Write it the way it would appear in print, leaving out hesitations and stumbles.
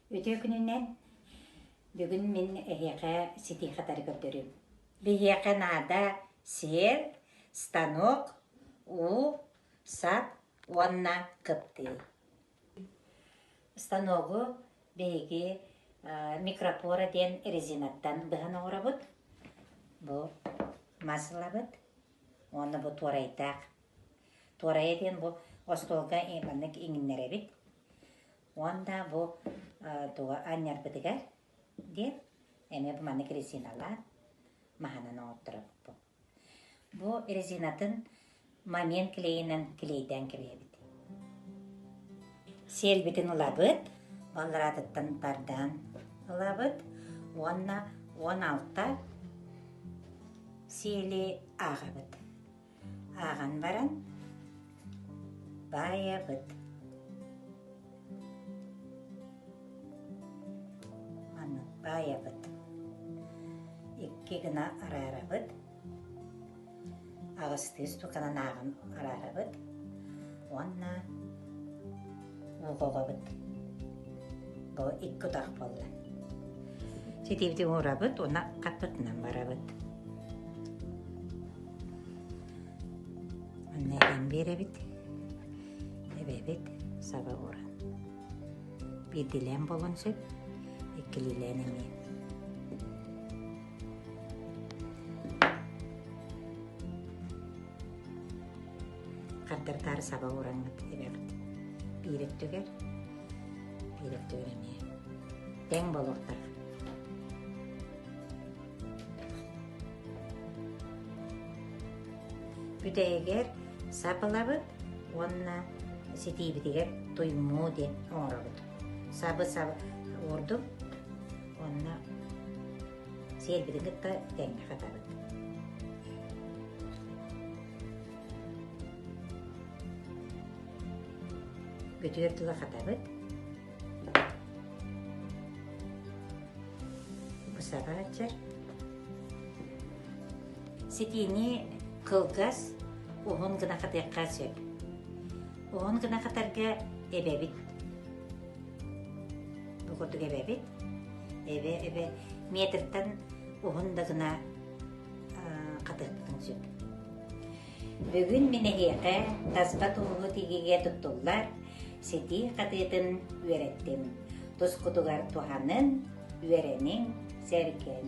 Өтө күнүнен бүгүн мен эхеке сити хатары көтөрүм. Бихеке нада сел, станок, у, сап, уанна кыпты. Станогу беги микропора ден резинаттан быхан оғырабыт. Бу масылабыт. Оны бу торайтақ. Торая ден бу остолга иманнык иңіннеребит. Онда бу туға аньяр бітігер ден әме бу маннык резиналар маханан оғыттырып бу. Бу резинатын момент клейінен клейден клейбит. Сел бітін ұлабыт, оларатыттан тардан ұлабыт, онна 16 сели ағабыт. Аған баран баябыт. Баябыт. Икки гына арарабыт. Ағыстыз тұқанан ағын арарабыт. Онна ұғығабыт. Бұл иккі тақ болды. Сетевде ұрабыт, ona қапытынан барабыт. Оннайдан беребіт. Ebebit саба оран. Bir dilem bolun söp. Ikililenemi. Kaddartar saba oranlık ebebit. Birip tüger. Birip tügeremi. Den boluktar. Büdeger sapılabıt. Onna sitibitiger tuymu den oğrabıt. Sabı ordum. Onna selbidilik da denge katabıt. Götürdüle katabıt. Bu sabah açar. Sitini kılgaz oğun gına katakka söp. Oğun gına katarga ebebit. Bu kutu ebebit. Ebe metrten oğundagına katıktın söp. Bugün mene heke tasba tuğu tigege tuttular. Seti katıtın ürettim. Tuz kutugar tuhanın ürenin serken.